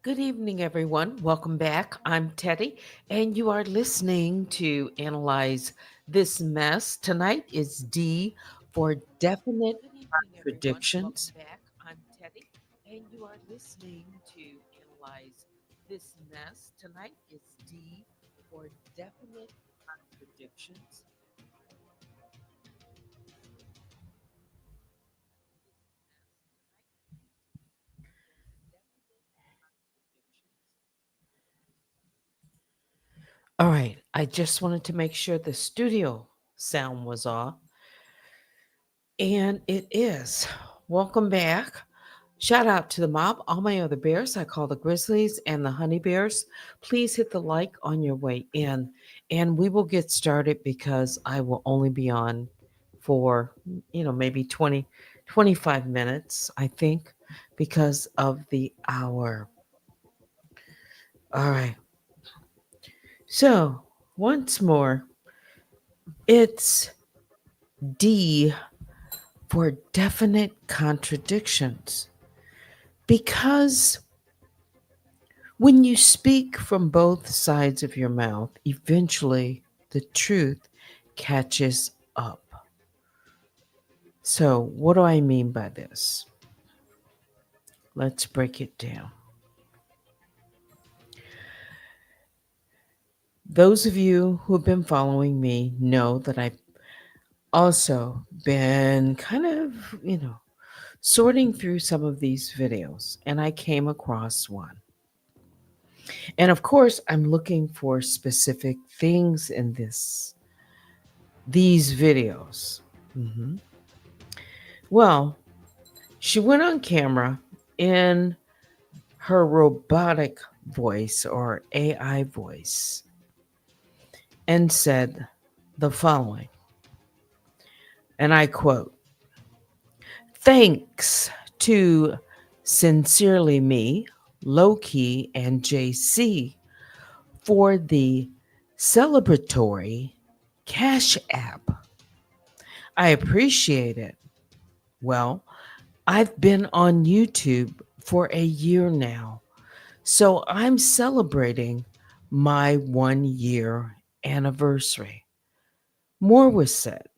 Good evening, everyone. Welcome back. I'm Teddy, and you are listening to Analyze This Mess. Tonight is D for definite Good evening, everyone. Welcome contradictions. back. I'm Teddy, and you are listening to Analyze This Mess. Tonight is D for definite contradictions. All right, I just wanted to make sure the studio sound was off, and it is. Welcome back. Shout out to the mob, all my other bears I call the grizzlies and the honey bears. Please hit the like on your way in, and we will get started because I will only be on for, maybe 20, 25 minutes, I think, because of the hour. All right. So, once more, it's D for definite contradictions. Because when you speak from both sides of your mouth, eventually the truth catches up. So, what do I mean by this? Let's break it down. Those of you who have been following me know that I've also been kind of, sorting through some of these videos, and I came across one. And of course, I'm looking for specific things in these videos. Mhm. Well, she went on camera in her robotic voice or AI voice and said the following, and I quote, "Thanks to Sincerely Me, Lowkey, and JC for the celebratory Cash App. I appreciate it. Well, I've been on YouTube for a year now, so I'm celebrating my 1 year anniversary." More was said.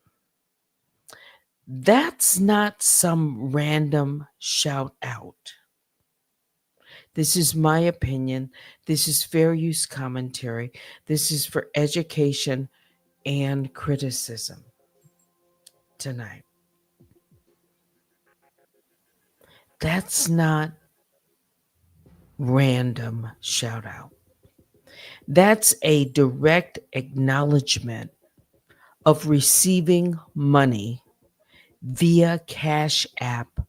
That's not some random shout out. This is my opinion. This is fair use commentary. This is for education and criticism tonight. That's not random shout out. That's a direct acknowledgement of receiving money via Cash App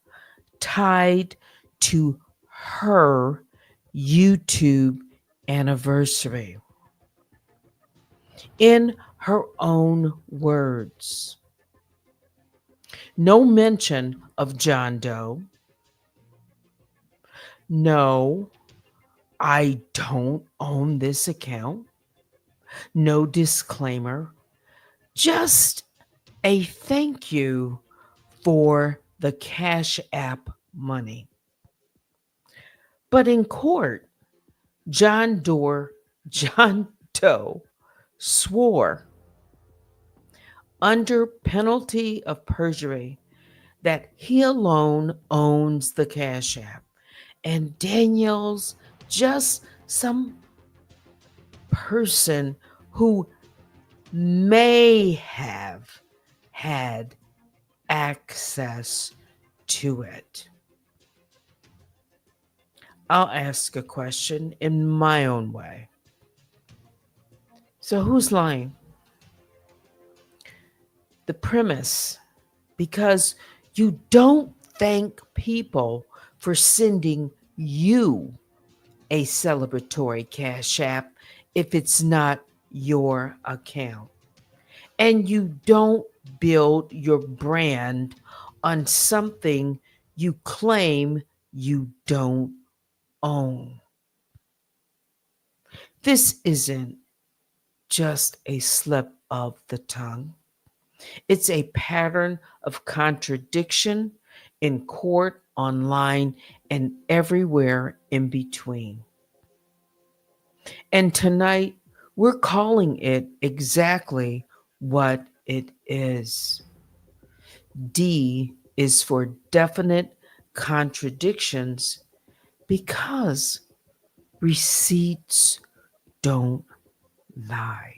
tied to her YouTube anniversary. In her own words, no mention of John Doe. No, I don't own this account. No disclaimer. Just a thank you for the Cash App money. But in court, John Doe swore under penalty of perjury that he alone owns the Cash App and Danielle's just some person who may have had access to it. I'll ask a question in my own way. So, who's lying? The premise, because you don't thank people for sending you a celebratory Cash App if it's not your account. And you don't build your brand on something you claim you don't own. This isn't just a slip of the tongue, it's a pattern of contradiction in court, online, and everywhere in between. And tonight, we're calling it exactly what it is. D is for definite contradictions because receipts don't lie.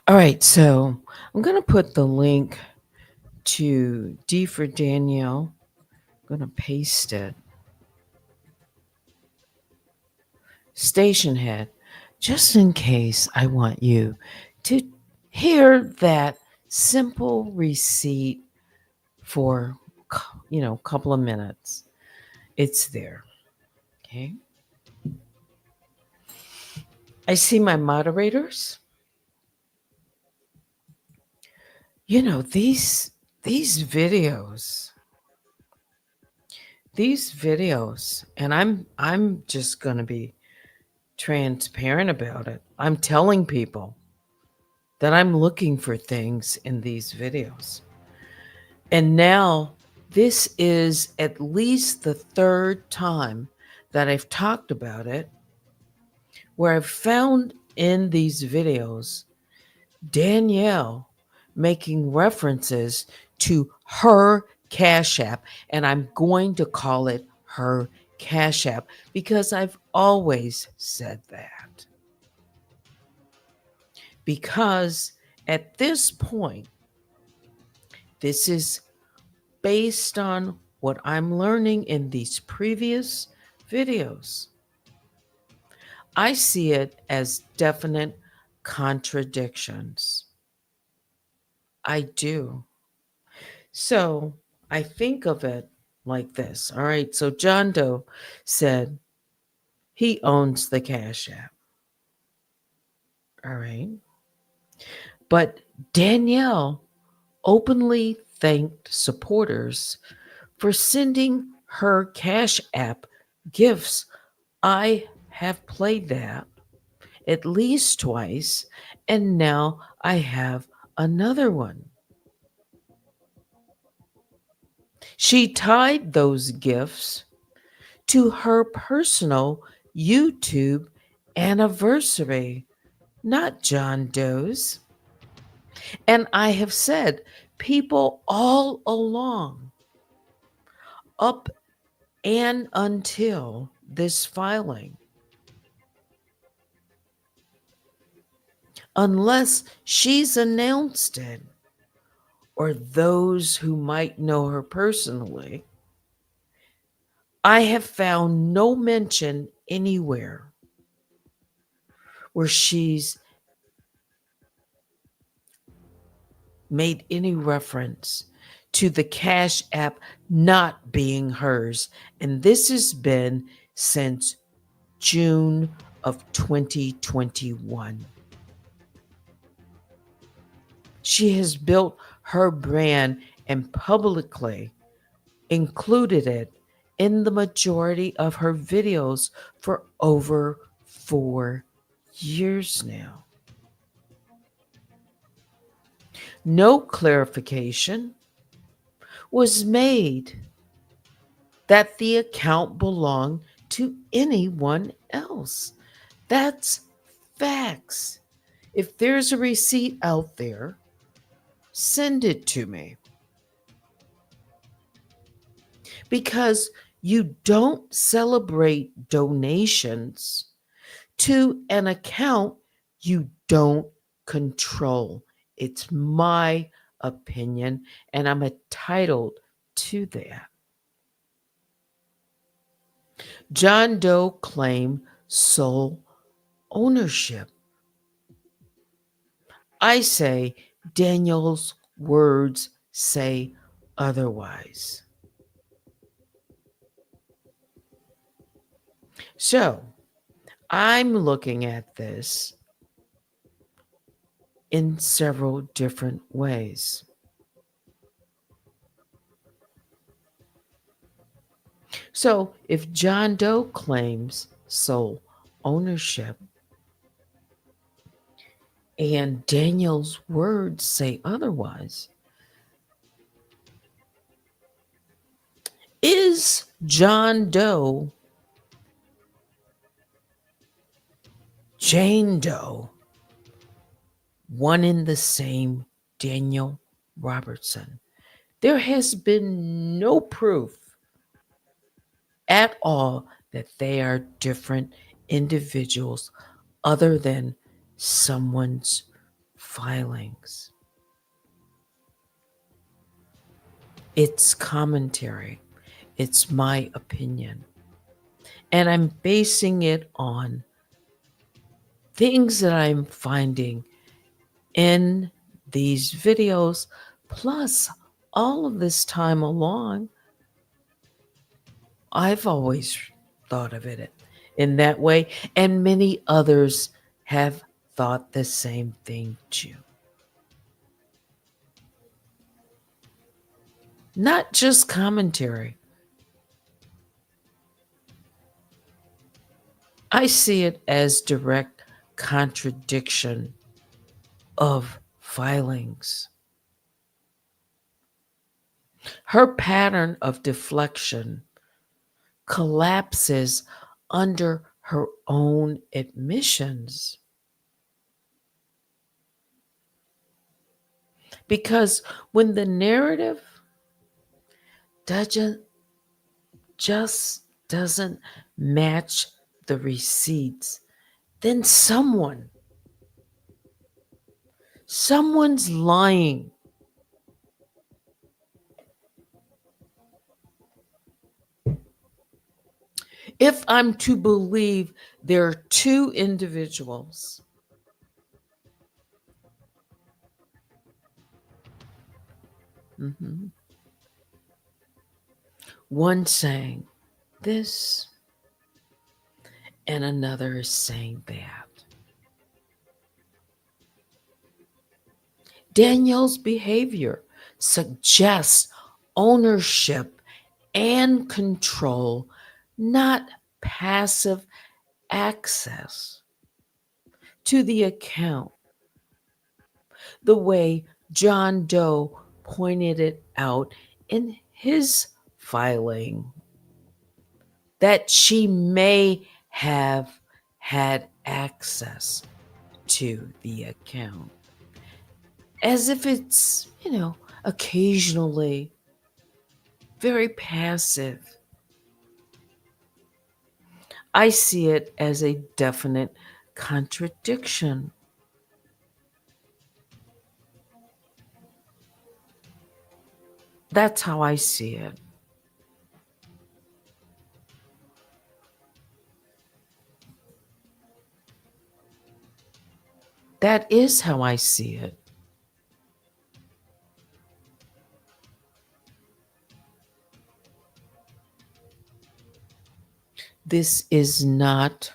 All right, so I'm going to put the link to D for Danielle. I'm going to paste it. Station head, just in case I want you to hear that simple receipt for, a couple of minutes. It's there. Okay. I see my moderators. These videos, and I'm just going to be transparent about it. I'm telling people that I'm looking for things in these videos. And now this is at least the third time that I've talked about it, where I've found in these videos Danielle making references to her Cash App, and I'm going to call it her Cash App because I've always said that. Because at this point, this is based on what I'm learning in these previous videos. I see it as definite contradictions. I do. So I think of it like this. All right. So John Doe said he owns the Cash App. All right. But Danielle openly thanked supporters for sending her Cash App gifts. I have played that at least twice, and now I have another one. She tied those gifts to her personal YouTube anniversary, not John Doe's. And I have said, people all along, up and until this filing, unless she's announced it or those who might know her personally, I have found no mention anywhere where she's made any reference to the Cash App not being hers. And this has been since June of 2021. She has built her brand and publicly included it in the majority of her videos for over 4 years now. No clarification was made that the account belonged to anyone else. That's facts. If there's a receipt out there, send it to me. Because you don't celebrate donations to an account you don't control. It's my opinion, and I'm entitled to that. John Doe claimed sole ownership. I say Daniel's words say otherwise. So I'm looking at this in several different ways. So if John Doe claims sole ownership and Daniel's words say otherwise, is John Doe Jane Doe one in the same Daniel Robertson? There has been no proof at all that they are different individuals other than someone's filings. It's commentary. It's my opinion. And I'm basing it on things that I'm finding in these videos, plus all of this time along, I've always thought of it in that way, and many others have thought the same thing too. Not just commentary. I see it as direct contradiction of filings. Her pattern of deflection collapses under her own admissions. Because when the narrative doesn't just doesn't match the receipts, then someone's lying. If I'm to believe there are two individuals, mhm, one saying this and another is saying that. Danielle's behavior suggests ownership and control, not passive access to the account, the way John Doe pointed it out in his filing, that she may have had access to the account. As if it's, occasionally very passive. I see it as a definite contradiction. That's how I see it. That is how I see it. This is not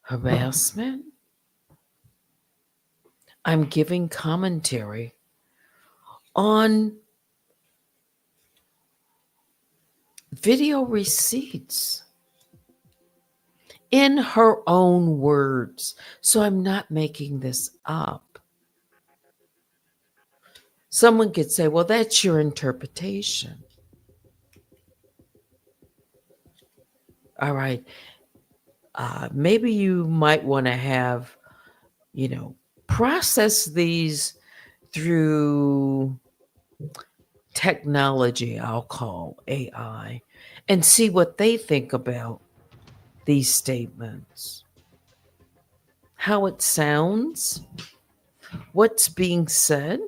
harassment. I'm giving commentary on video receipts in her own words. So I'm not making this up. Someone could say, well, that's your interpretation. All right. Maybe you might want to have, process these through technology, I'll call AI, and see what they think about these statements, how it sounds, what's being said.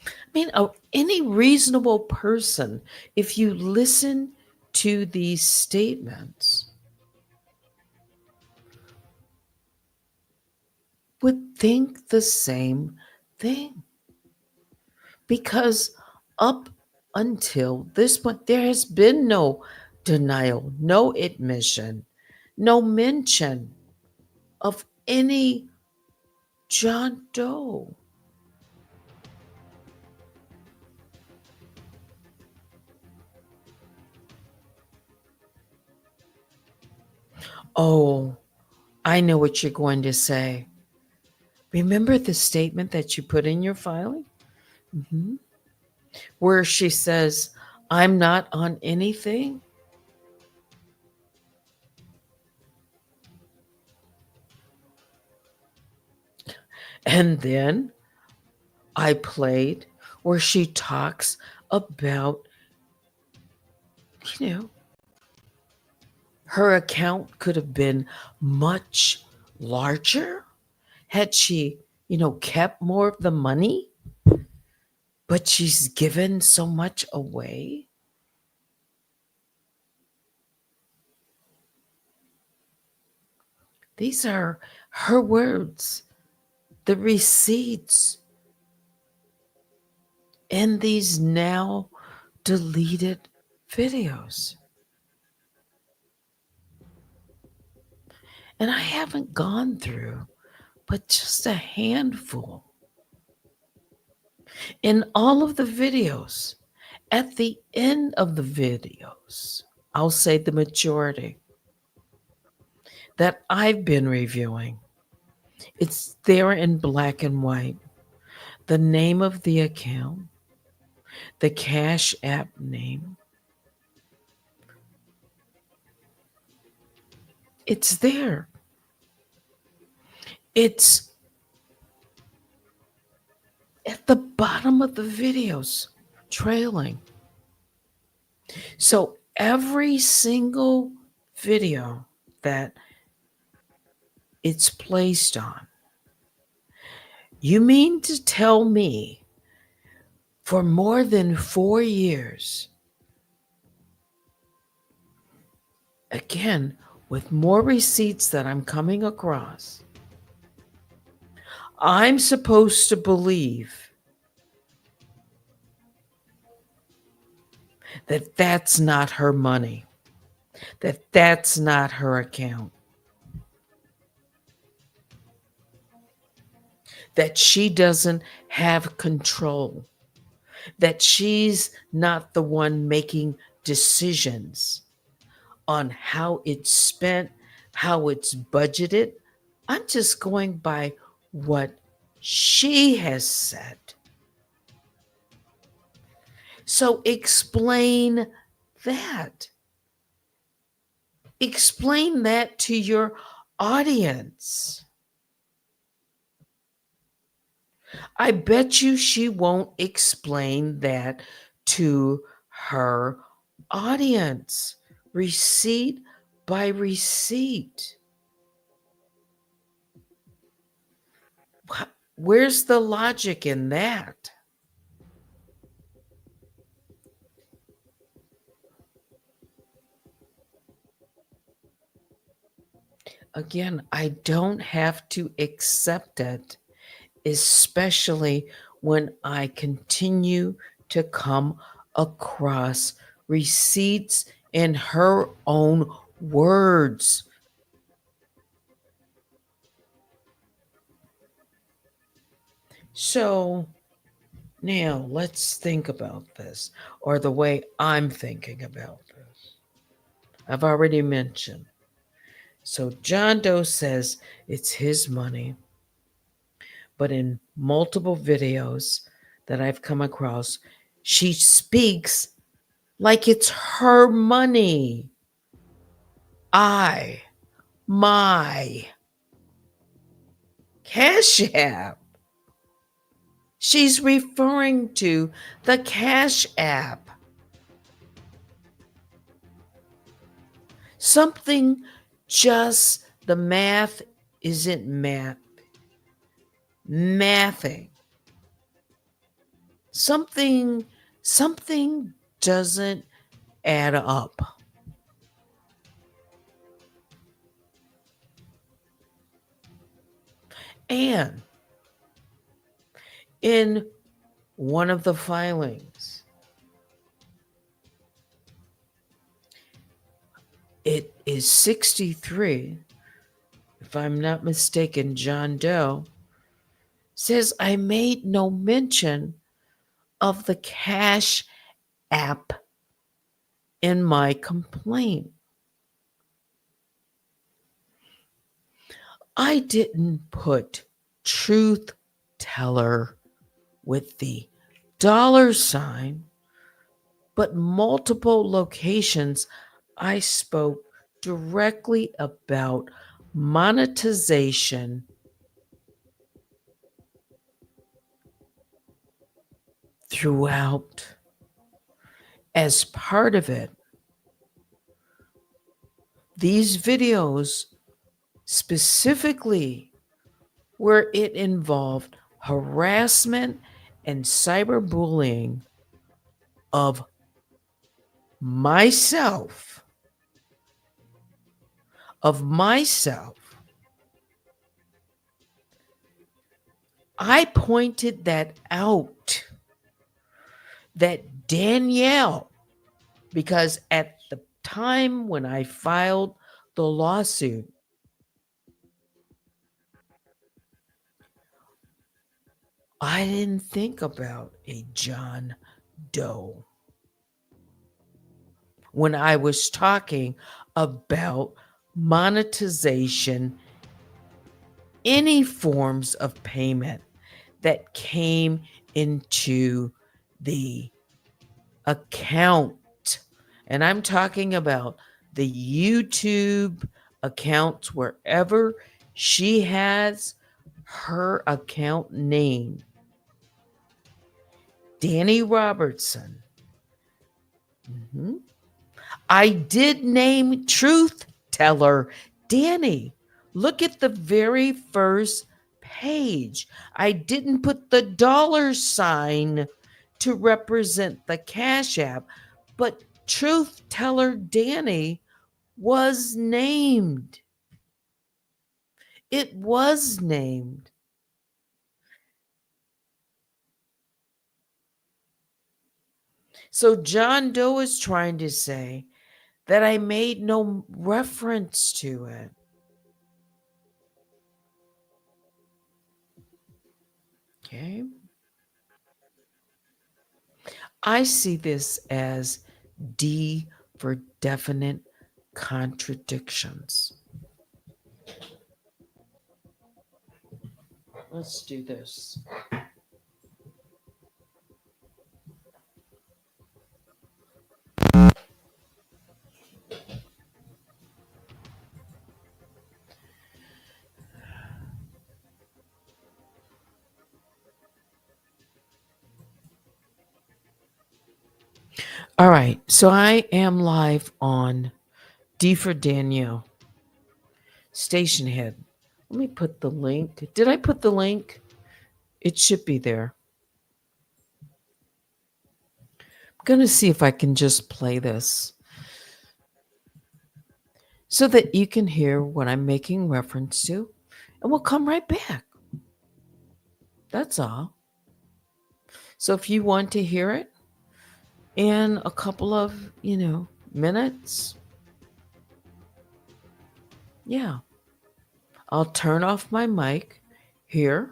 I mean, any reasonable person, if you listen to these statements, would think the same thing. Because up until this point, there has been no denial, no admission, no mention of any John Doe. Oh, I know what you're going to say. Remember the statement that you put in your filing? Mm-hmm. Where she says, I'm not on anything? And then I played where she talks about, you know, her account could have been much larger had she, kept more of the money, but she's given so much away. These are her words, the receipts in these now deleted videos. And I haven't gone through, but just a handful. In all of the videos, at the end of the videos, I'll say the majority that I've been reviewing, it's there in black and white. The name of the account, the Cash App name, it's there. It's at the bottom of the videos, trailing. So every single video that it's placed on, you mean to tell me for more than 4 years, again, with more receipts that I'm coming across, I'm supposed to believe that that's not her money, that that's not her account, that she doesn't have control, that she's not the one making decisions on how it's spent, how it's budgeted. I'm just going by what she has said. So explain that. Explain that to your audience. I bet you she won't explain that to her audience, receipt by receipt. Where's the logic in that? Again, I don't have to accept it, especially when I continue to come across receipts in her own words. So now let's think about this, or the way I'm thinking about this. I've already mentioned. So John Doe says it's his money, but in multiple videos that I've come across, she speaks like it's her money. My Cash App. She's referring to the Cash App. Something just, the math isn't mathing. Something doesn't add up. And in one of the filings, it is 63, if I'm not mistaken. John Doe says I made no mention of the Cash App in my complaint. I didn't put truth teller with the $, but multiple locations I spoke directly about monetization throughout. As part of it, these videos specifically where it involved harassment and cyberbullying of myself, I pointed that out, that Danielle, because at the time when I filed the lawsuit, I didn't think about a John Doe when I was talking about monetization, any forms of payment that came into the account. And I'm talking about the YouTube accounts, wherever she has her account name, Dani Robertson. I did name Truth Teller Dani. Look at the very first page. I didn't put the $, to represent the Cash App, but Truth Teller Dani was named. It was named. So John Doe is trying to say that I made no reference to it. Okay. I see this as D for definite contradictions. Let's do this. All right, so I am live on dfordanielle station head. Let me put the link. Did I put the link It should be there. I'm going to see if I can just play this so that you can hear what I'm making reference to, and we'll come right back. That's all. So if you want to hear it in a couple of, minutes, yeah, I'll turn off my mic here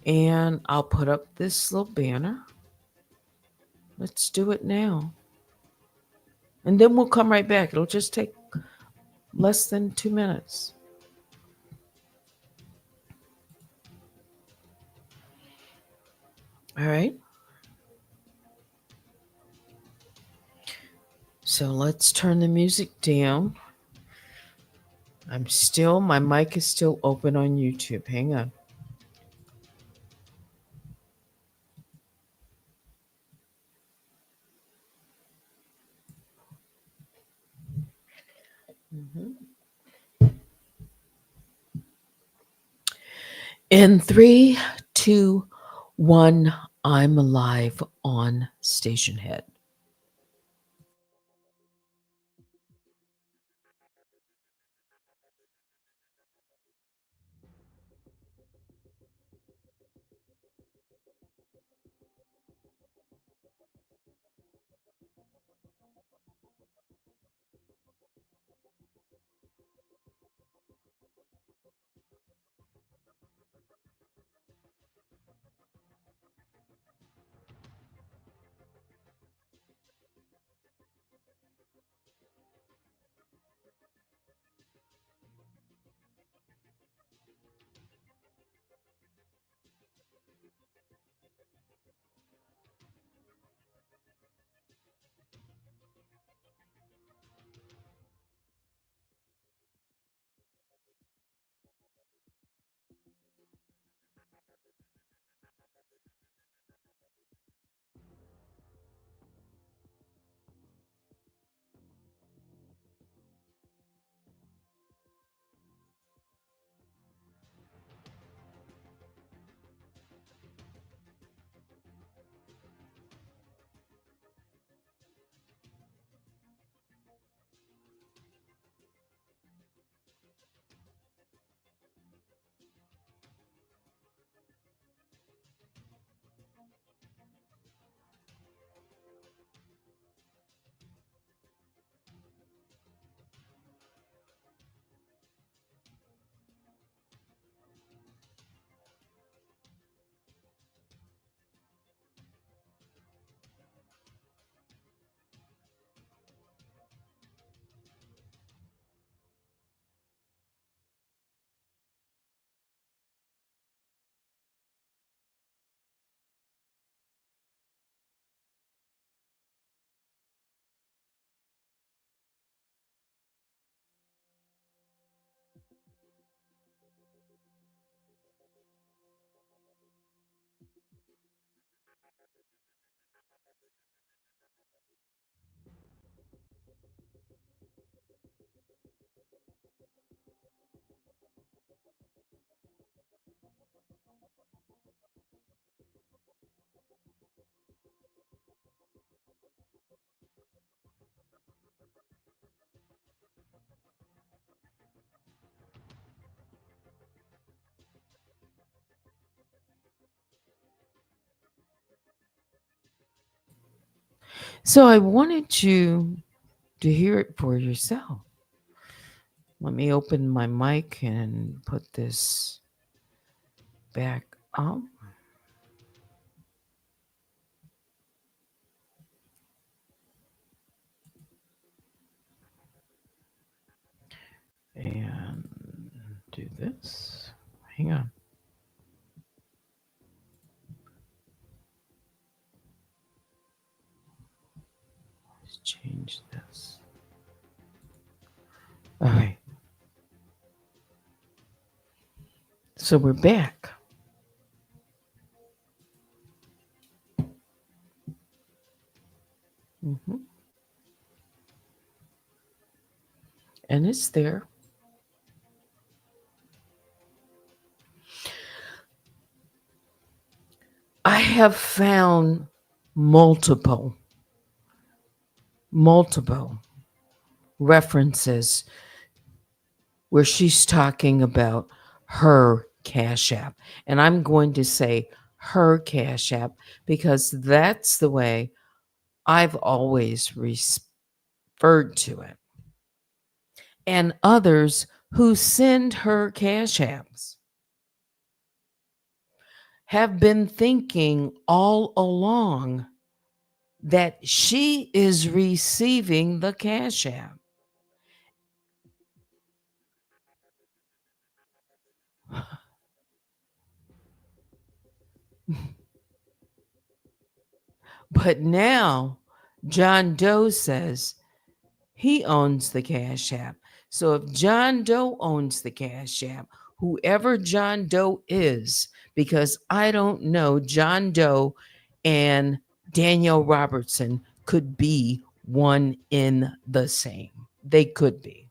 and I'll put up this little banner. Let's do it now. And then we'll come right back. It'll just take less than 2 minutes. All right. So let's turn the music down. My mic is still open on YouTube. Hang on. Mhm. In 3, 2, 1, I'm live on Station Head. So I wanted you to hear it for yourself. Let me open my mic and put this back up. And do this. Hang on. Let's change this. All right. So we're back. hmm And it's there. I have found multiple references where she's talking about her Cash App. And I'm going to say her Cash App because that's the way I've always referred to it. And others who send her Cash Apps have been thinking all along that she is receiving the Cash App. But now John Doe says he owns the Cash App. So if John Doe owns the Cash App, whoever John Doe is, because I don't know, John Doe and Danielle Robertson could be one in the same. They could be.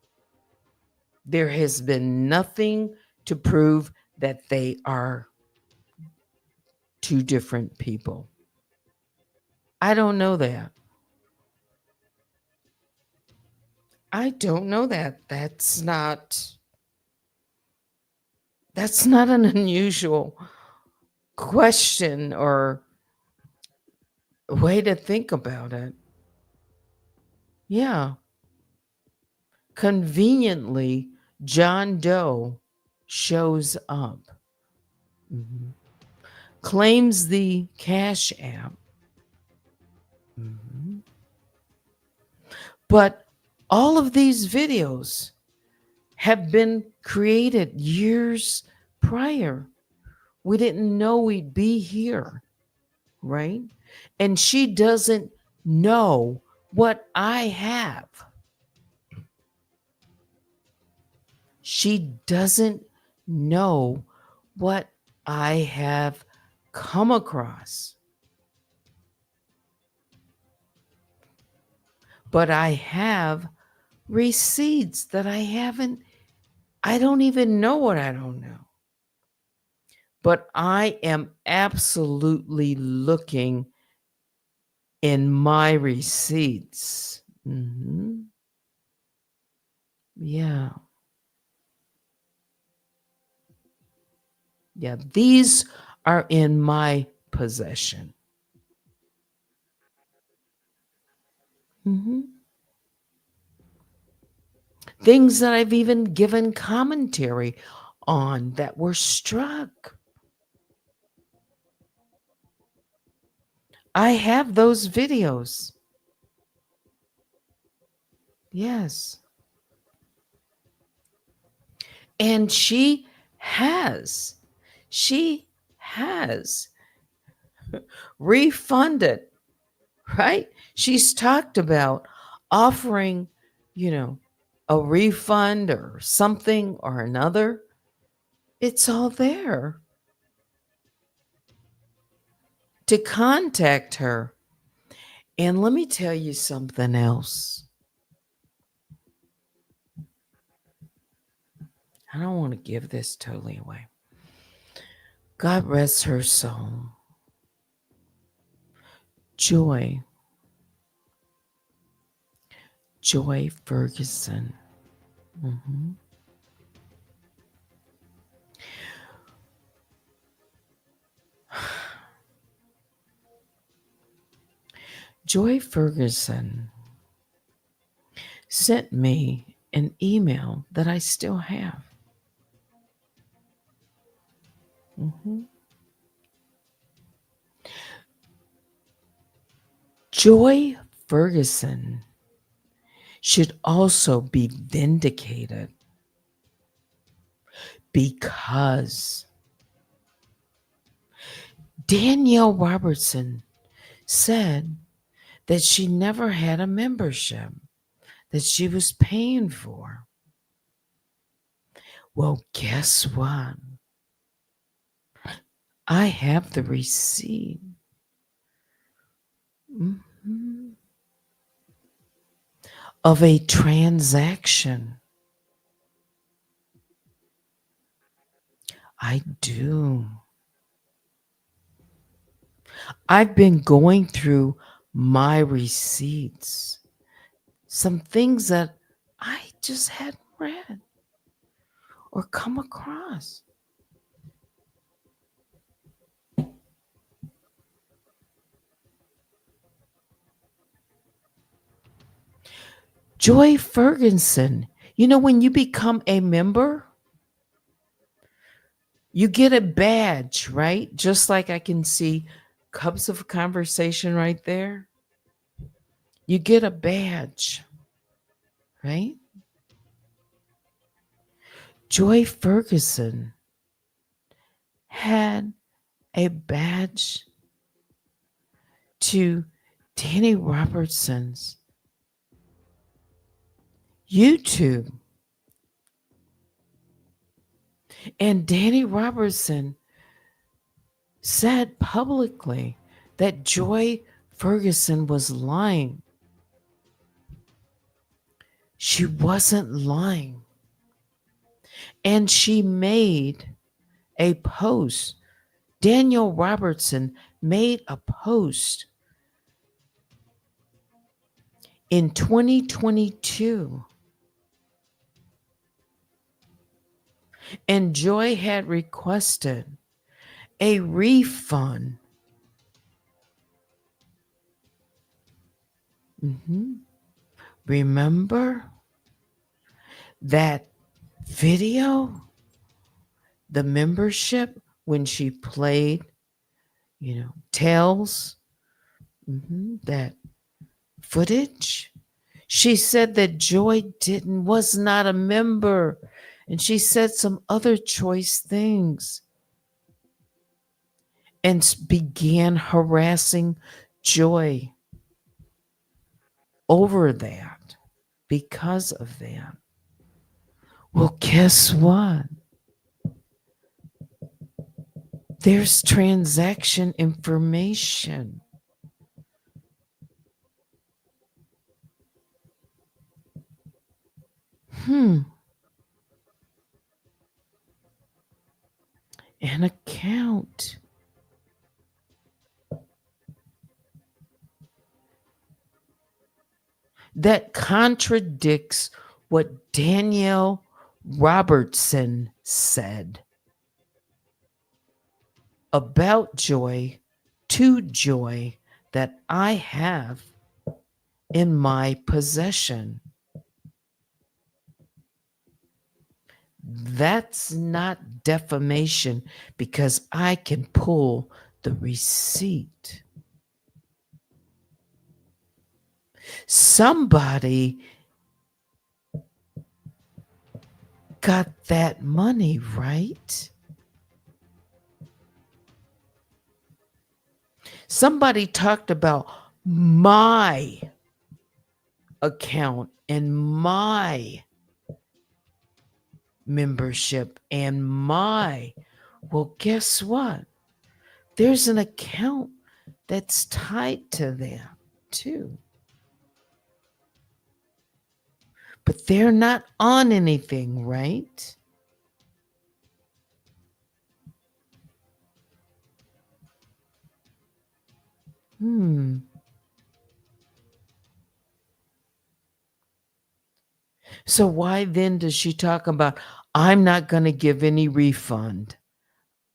There has been nothing to prove that they are two different people. I don't know that. I don't know that. That's not an unusual question or way to think about it. Yeah. Conveniently, John Doe shows up, mhm, claims the Cash App, mhm, but all of these videos have been created years prior. We didn't know we'd be here, right? And she doesn't know what I have. She doesn't know what I have come across. But I have receipts that I don't even know what I don't know. But I am absolutely looking in my receipts. Yeah. Yeah. These are in my possession. Mhm. Things that I've even given commentary on that were struck. I have those videos. Yes. And has, she has refunded, right? She's talked about offering, you know, a refund or something or another. It's all there to contact her. And let me tell you something else. I don't want to give this totally away. God rest her soul. Joy, Joy Ferguson. Mhm. Joy Ferguson sent me an email that I still have. Mhm. Joy Ferguson should also be vindicated because Danielle Robertson said that she never had a membership that she was paying for. Well, guess what? I have the receipt, mhm, of a transaction. I do. I've been going through my receipts, some things that I just hadn't read or come across. Joy Ferguson, when you become a member, you get a badge, right? Just like I can see Cups of Conversation right there. You get a badge, right? Joy Ferguson had a badge to Danny Robertson's YouTube. And Danny Robertson said publicly that Joy Ferguson was lying. She wasn't lying. And she made a post. Daniel Robertson made a post in 2022. And Joy had requested a refund. Remember that video, the membership, when she played, Tales, that footage? She said that Joy was not a member. And she said some other choice things and began harassing Joy over that, because of that. Well, guess what? There's transaction information. An account. That contradicts what Danielle Robertson said about Joy to Joy that I have in my possession. That's not defamation because I can pull the receipt. Somebody got that money, right? Somebody talked about my account and my membership and well, guess what? There's an account that's tied to them too. But they're not on anything, right? So why then does she talk about, I'm not going to give any refund?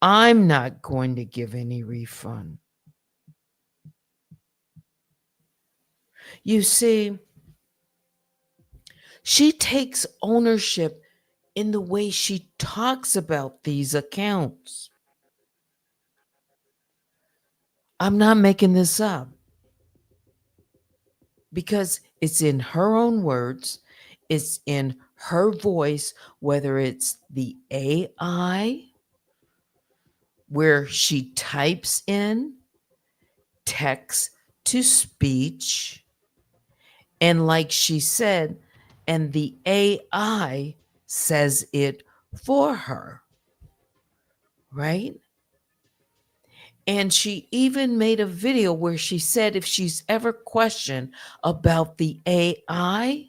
I'm not going to give any refund. You see, she takes ownership in the way she talks about these accounts. I'm not making this up because it's in her own words, it's in her voice, whether it's the AI where she types in text to speech, and like she said, and the AI says it for her, right? And she even made a video where she said if she's ever questioned about the AI,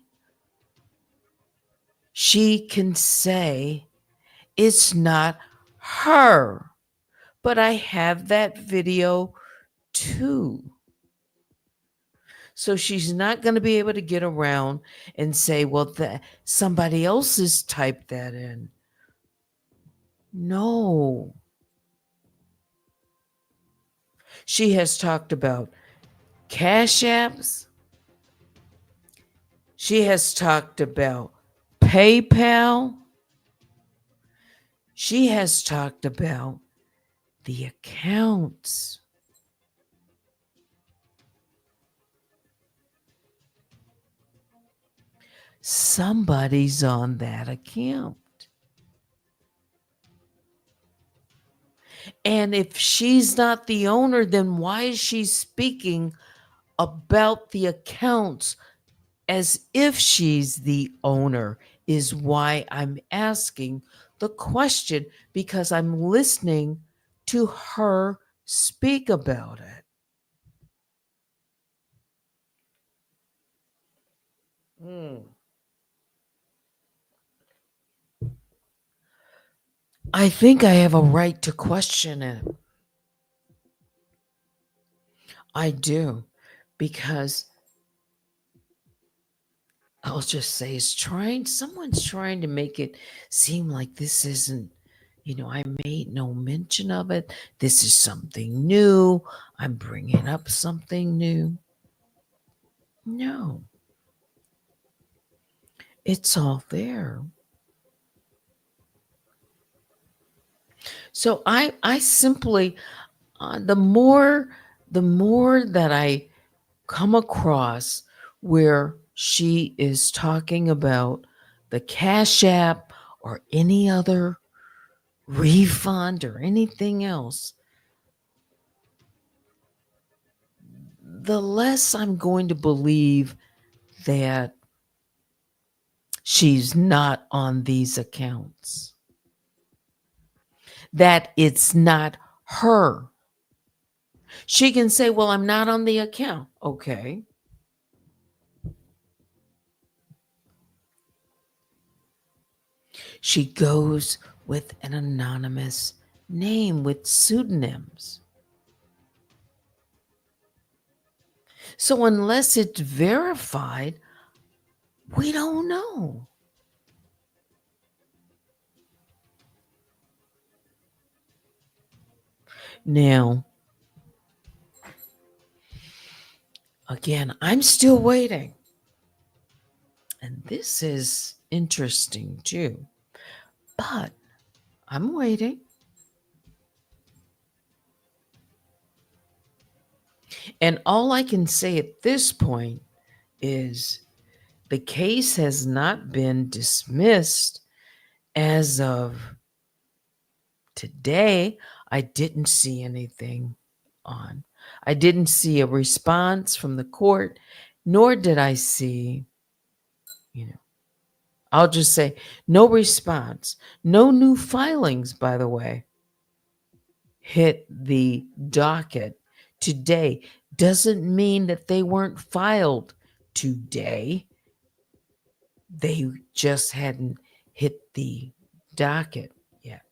she can say it's not her. But I have that video two. So she's not going to be able to get around and say, well, somebody else has typed that in. No. She has talked about Cash Apps. She has talked about PayPal. She has talked about the accounts. Somebody's on that account. And if she's not the owner, then why is she speaking about the accounts as if she's the owner? Is why I'm asking the question, because I'm listening to her speak about it. Hmm. I think I have a right to question it. I do, because I'll just say someone's trying to make it seem like this isn't, I made no mention of it. This is something new. I'm bringing up something new. No, it's all there. So I simply, the more that I come across where she is talking about the Cash App or any other refund or anything else, the less I'm going to believe that she's not on these accounts, that it's not her. She can say, well, I'm not on the account. Okay. She goes with an anonymous name with pseudonyms. So unless it's verified, we don't know. Now, again, I'm still waiting. And this is interesting too. But I'm waiting. And all I can say at this point is the case has not been dismissed as of today. I didn't see anything on. I didn't see a response from the court, nor did I see, you know, I'll just say no response. No new filings, by the way, hit the docket today. Doesn't mean that they weren't filed today. They just hadn't hit the docket yet.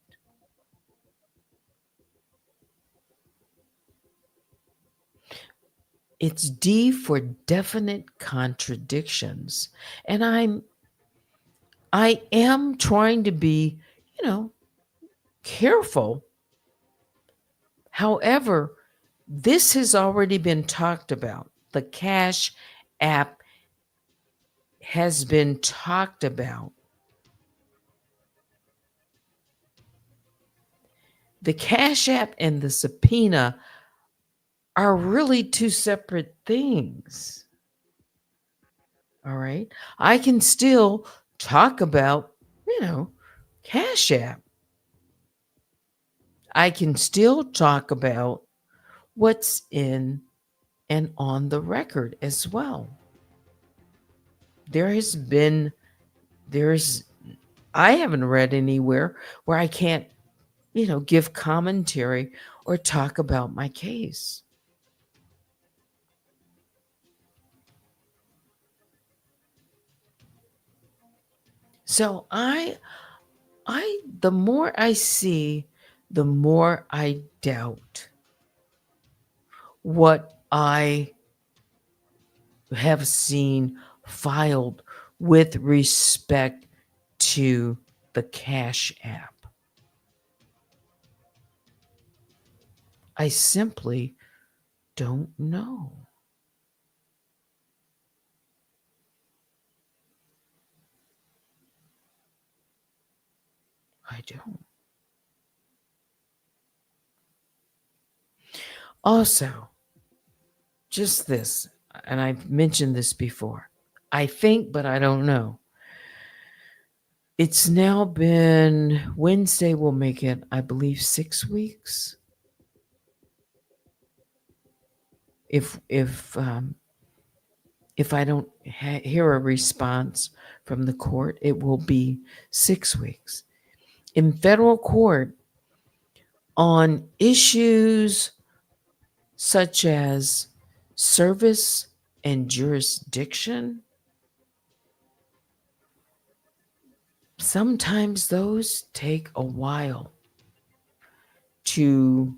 It's D for definite contradictions. And I am trying to be, careful. However, this has already been talked about. The Cash App has been talked about. The Cash App and the subpoena are really two separate things. All right. I can still talk about, Cash App. I can still talk about what's in and on the record as well. There has been, there's, I haven't read anywhere where I can't, give commentary or talk about my case. So the more I see, the more I doubt what I have seen filed with respect to the Cash App. I simply don't know. I don't. Also, just this, and I've mentioned this before. I think, but I don't know. It's now been Wednesday, will make it, I believe, 6 weeks. If I don't hear a response from the court, it will be 6 weeks. In federal court, on issues such as service and jurisdiction, sometimes those take a while to,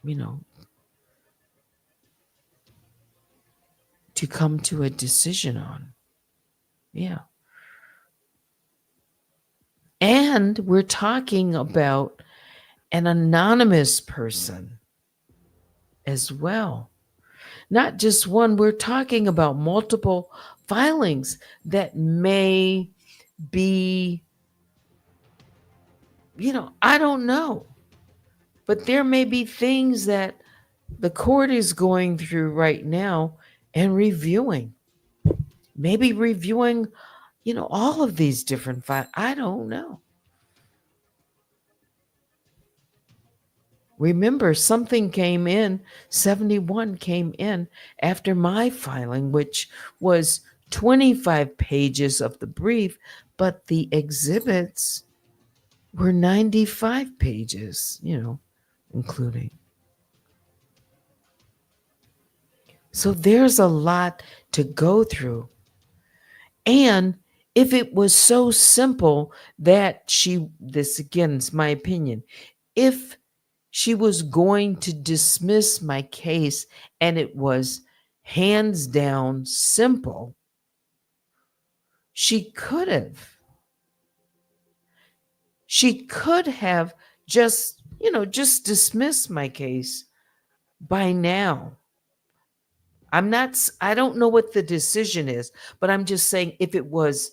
you know, to come to a decision on. Yeah. And we're talking about an anonymous person as well. Not just one, we're talking about multiple filings that may be, I don't know. But there may be things that the court is going through right now and reviewing. Maybe reviewing, all of these different files. I don't know. Remember, something came in, 71 came in after my filing, which was 25 pages of the brief, but the exhibits were 95 pages, including. So there's a lot to go through. And if it was so simple that this again is my opinion, if she was going to dismiss my case and it was hands down simple, she could have. She could have just dismissed my case by now. I don't know what the decision is, but I'm just saying if it was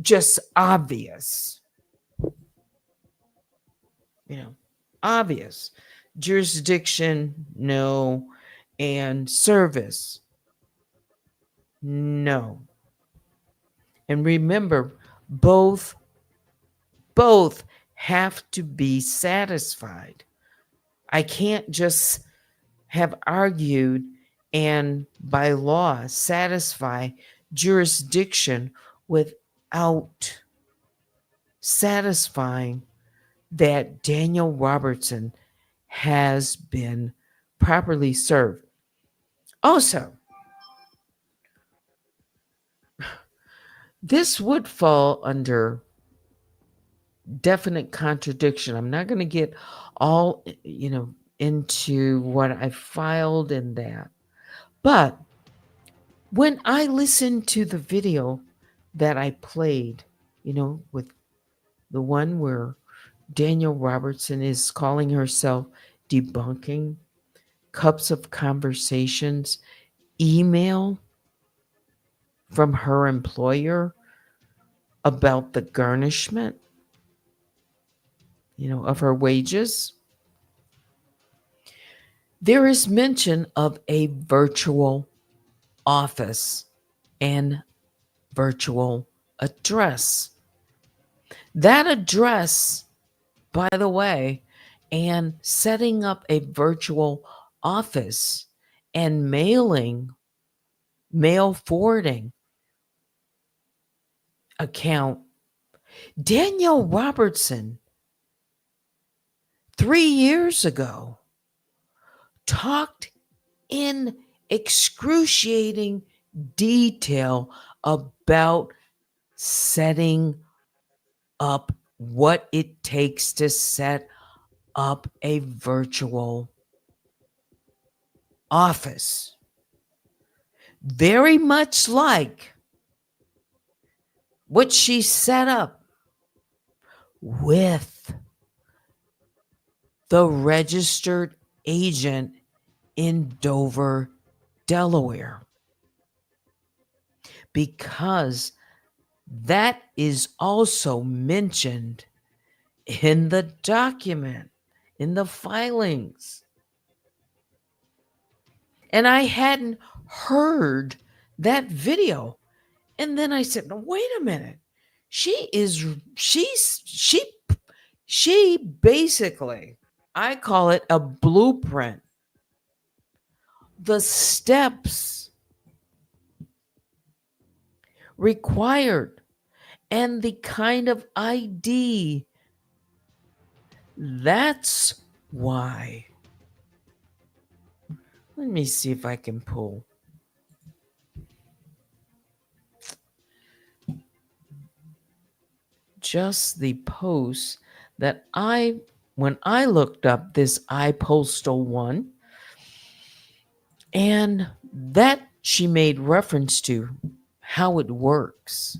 just obvious, obvious. Jurisdiction, no. And service, no. And remember, both have to be satisfied. I can't just have argued and by law satisfy jurisdiction without satisfying that Daniel Robertson has been properly served. Also, this would fall under definite contradiction. I'm not going to get all, into what I filed in that. But when I listened to the video that I played, with the one where Daniel Robertson is calling herself debunking cups of conversations, email from her employer about the garnishment, of her wages, there is mention of a virtual office and virtual address. That address, by the way, and setting up a virtual office and mail forwarding account, Daniel Robertson 3 years ago talked in excruciating detail about setting up what it takes to set up a virtual office, very much like what she set up with the registered agent in Dover, Delaware, because that is also mentioned in the document, in the filings. And I hadn't heard that video. And then I said, no, wait a minute. She basically, I call it a blueprint. The steps required and the kind of ID. That's why. Let me see if I can pull. Just the posts that when I looked up this iPostal one, and that she made reference to how it works.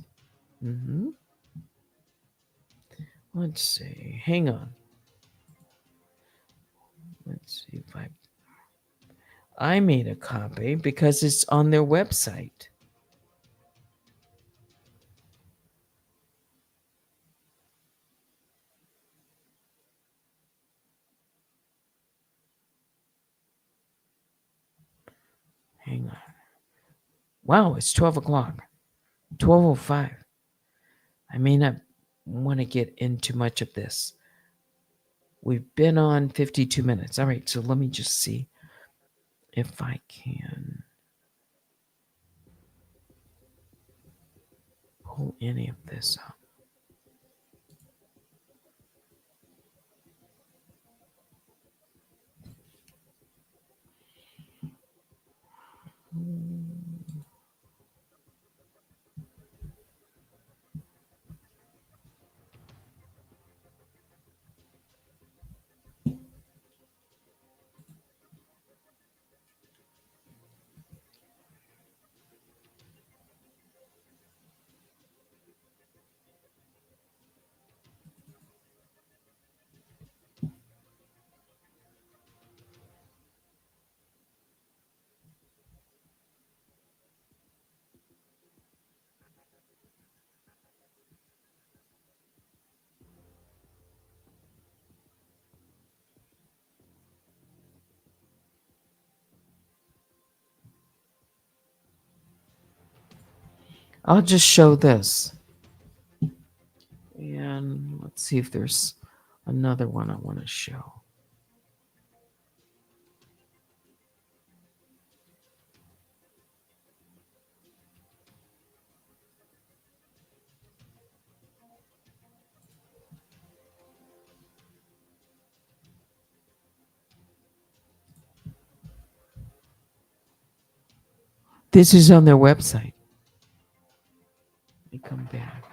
Let's see. Hang on. Let's see if I made a copy because it's on their website. Hang on. Wow, it's 12 o'clock. 12:05. I may not want to get into much of this. We've been on 52 minutes. All right, so let me just see if I can pull any of this up. I'll just show this. And let's see if there's another one I want to show. This is on their website. Let me come back.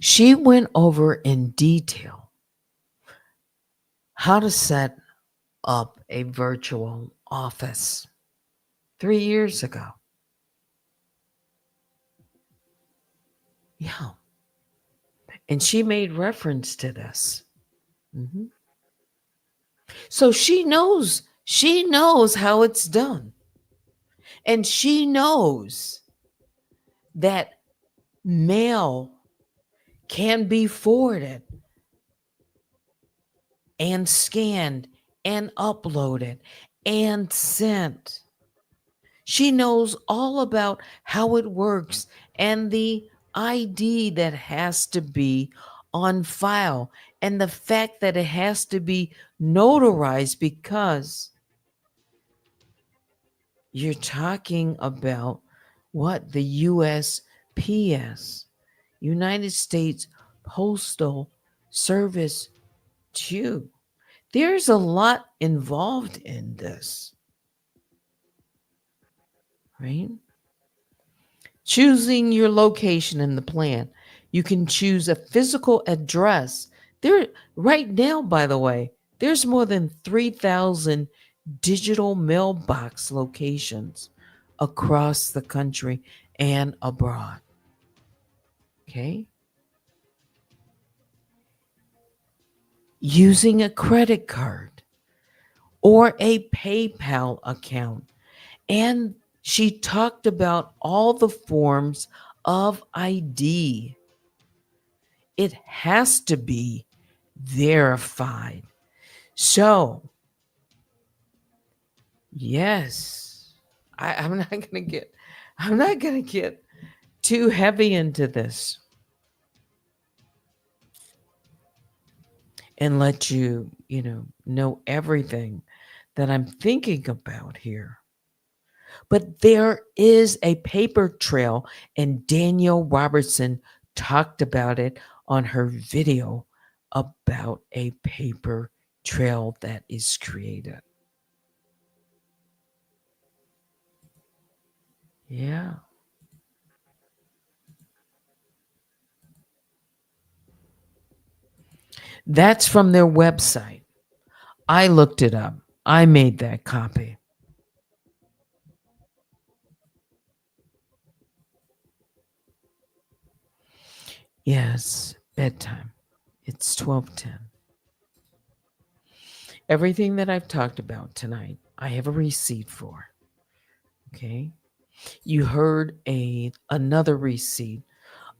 She went over in detail how to set up a virtual office 3 years ago. Yeah. And she made reference to this. So she knows how it's done. And she knows that mail can be forwarded and scanned and uploaded and sent. She knows all about how it works and the ID that has to be on file and the fact that it has to be notarized because you're talking about what the USPS, United States Postal Service, too. There's a lot involved in this. right? Choosing your location in the plan. You can choose a physical address. There right now, by the way, there's more than 3,000 digital mailbox locations across the country and abroad. Okay? Using a credit card or a PayPal account. And she talked about all the forms of ID. It has to be verified. So, yes, I'm not gonna get I'm not gonna get too heavy into this and let you, know everything that I'm thinking about here. But there is a paper trail, and Danielle Robertson talked about it on her video about a paper trail that is created. Yeah. That's from their website. I looked it up. I made that copy. Yes, bedtime. It's 12:10. Everything that I've talked about tonight, I have a receipt for. Okay? You heard another receipt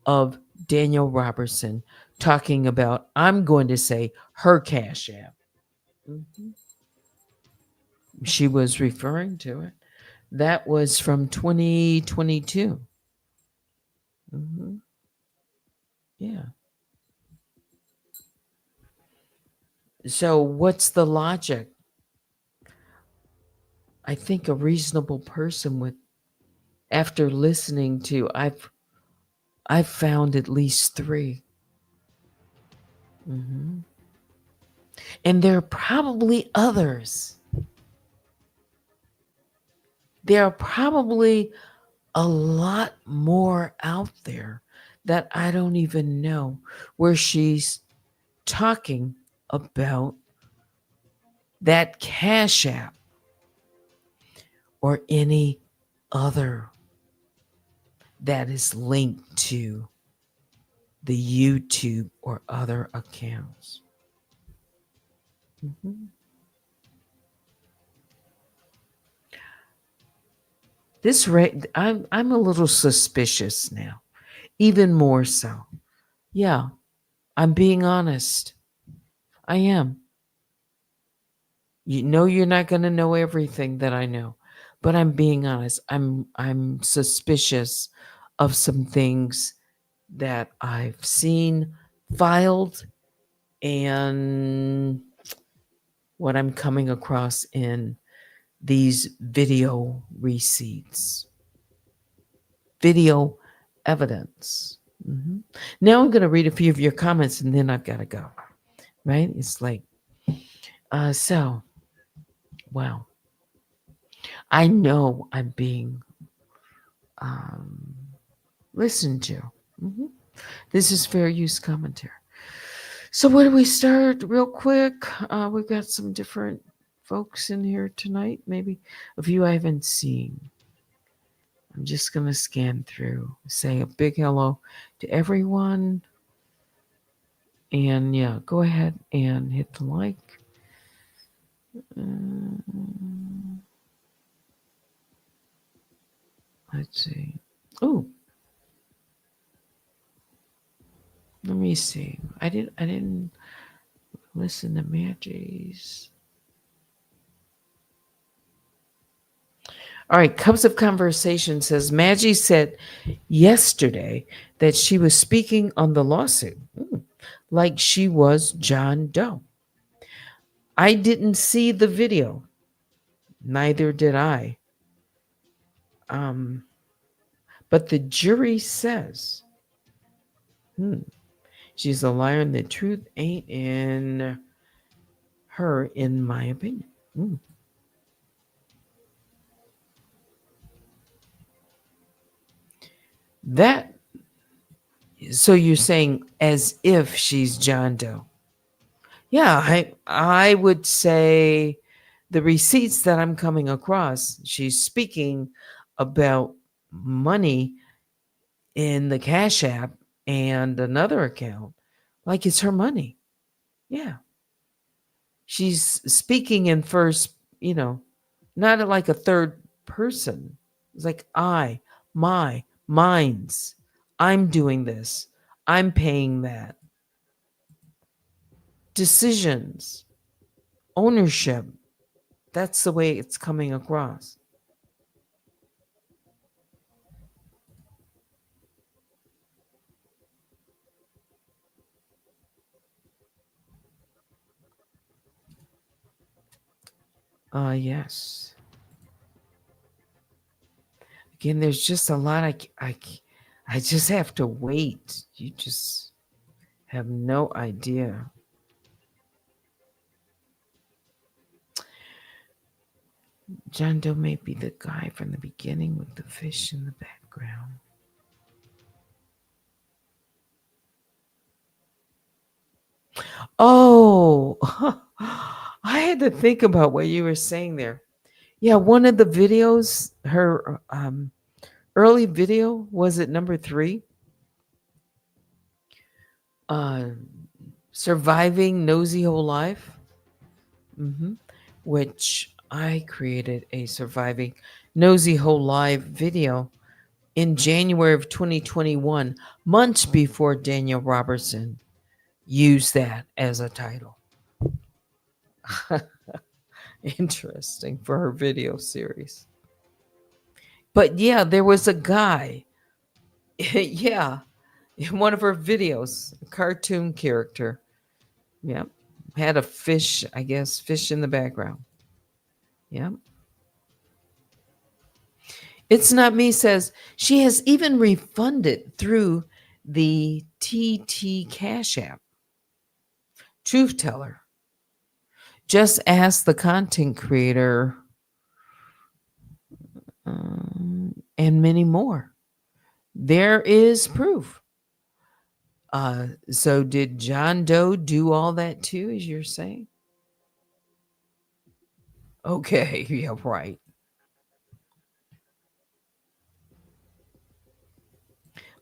of Danielle Robertson talking about, I'm going to say, her Cash App. Mhm. She was referring to it. That was from 2022. Mhm. Yeah. So, what's the logic? I think a reasonable person would, after listening to, I've found at least three. Mhm. And there are probably others. There are probably a lot more out there that I don't even know, where she's talking about that Cash App or any other that is linked to the YouTube or other accounts. Mhm. I'm a little suspicious now, even more so. Yeah, I'm being honest. I am. You know you're not going to know everything that I know, but I'm being honest. I'm suspicious of some things that I've seen filed and what I'm coming across in these video receipts, video evidence. Mhm. Now I'm going to read a few of your comments and then I've got to go. Right? It's like, so, wow. I know I'm being um, listened to. Mhm. This is fair use commentary. So, where do we start? Real quick, we've got some different folks in here tonight. Maybe a few I haven't seen. I'm just going to scan through, say a big hello to everyone. And yeah, go ahead and hit the like. Um, let's see. Oh, let me see. I didn't listen to Maggie's. All right, Cups of Conversation says Maggie said yesterday that she was speaking on the lawsuit, like she was John Doe. I didn't see the video, neither did I. Um, but the jury says, hmm, she's a liar and the truth ain't in her, in my opinion. Hmm. That, so you're saying as if she's John Doe. Yeah, I would say the receipts that I'm coming across, she's speaking about money in the Cash App and another account like it's her money. Yeah. She's speaking in first, not like a third person. It's like mine's. I'm doing this. I'm paying that. Decisions, ownership. That's the way it's coming across. Yes. Again, there's just a lot I just have to wait. You just have no idea. John Doe may be the guy from the beginning with the fish in the background. Oh, I had to think about what you were saying there. Yeah, one of the videos, her early video, was it number 3? Uh, Surviving Nosy Whole Life, which I created a Surviving Nosy Whole Life video in January of 2021, months before Daniel Robertson used that as a title. Interesting for her video series. But yeah, there was a guy, yeah, in one of her videos, a cartoon character. Yep. Had a fish, I guess, fish in the background. Yep. It's Not Me says she has even refunded through the TT Cash App. Truth teller. Just ask the content creator and many more. There is proof. So did John Doe do all that too, as you're saying? Okay, yeah, right.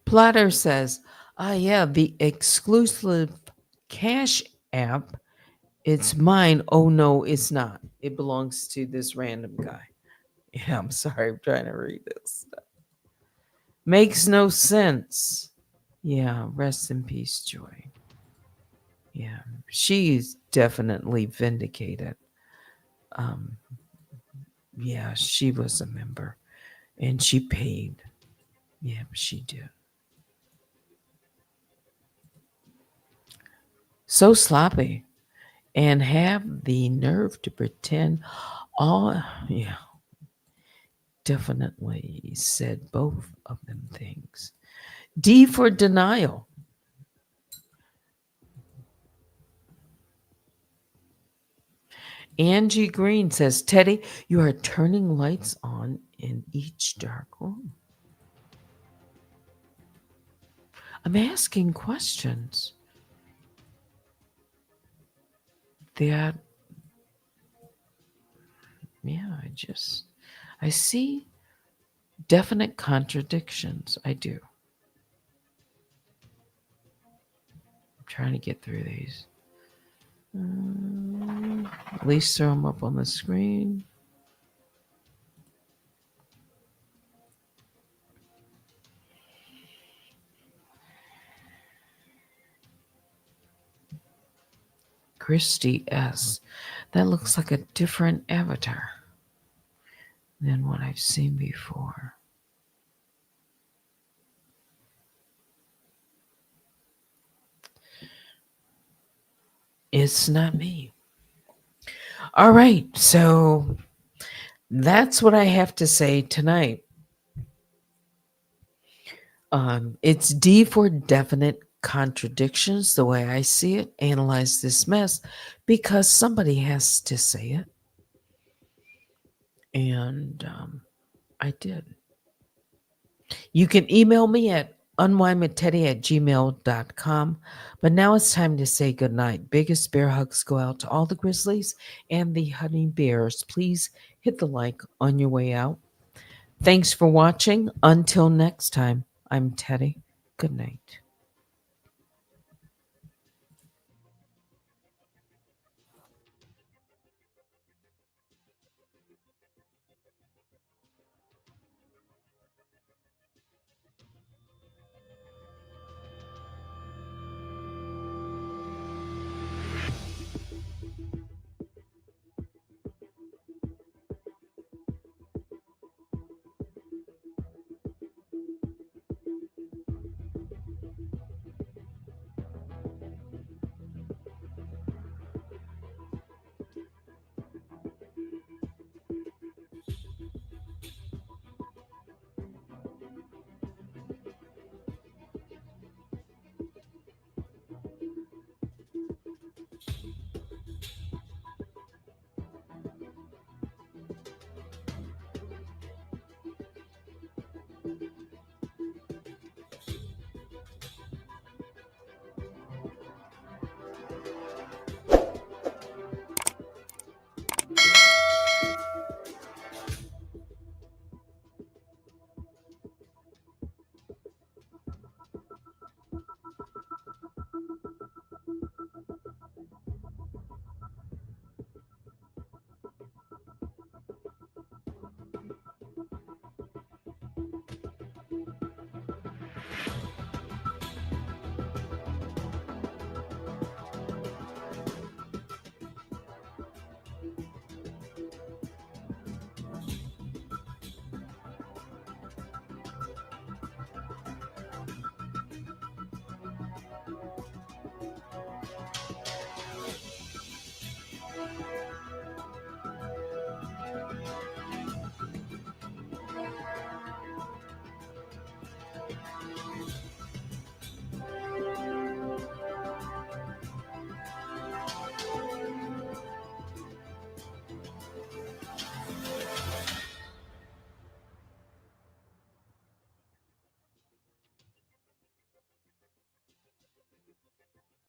Platter says, yeah, the exclusive Cash App, it's mine. Oh, no, it's not. It belongs to this random guy. Yeah, I'm sorry. I'm trying to read this. Makes no sense. Yeah, rest in peace, Joy. Yeah, she's definitely vindicated. Um, yeah, she was a member and she paid. Yeah, she did. So sloppy and have the nerve to pretend all, yeah, definitely said both of them things. D for denial. Angie Green says, Teddy, you are turning lights on in each dark room. I'm asking questions that, yeah, I see definite contradictions. I do. I'm trying to get through these. At least throw them up on the screen. Christy S. That looks like a different avatar than what I've seen before. It's not me. All right, so that's what I have to say tonight. It's D for definite contradictions, the way I see it. Analyze this mess because somebody has to say it. And I did. You can email me at unwindwithteddy@gmail.com. But now it's time to say goodnight. Biggest bear hugs go out to all the grizzlies and the honey bears. Please hit the like on your way out. Thanks for watching. Until next time, I'm Teddy. Good night.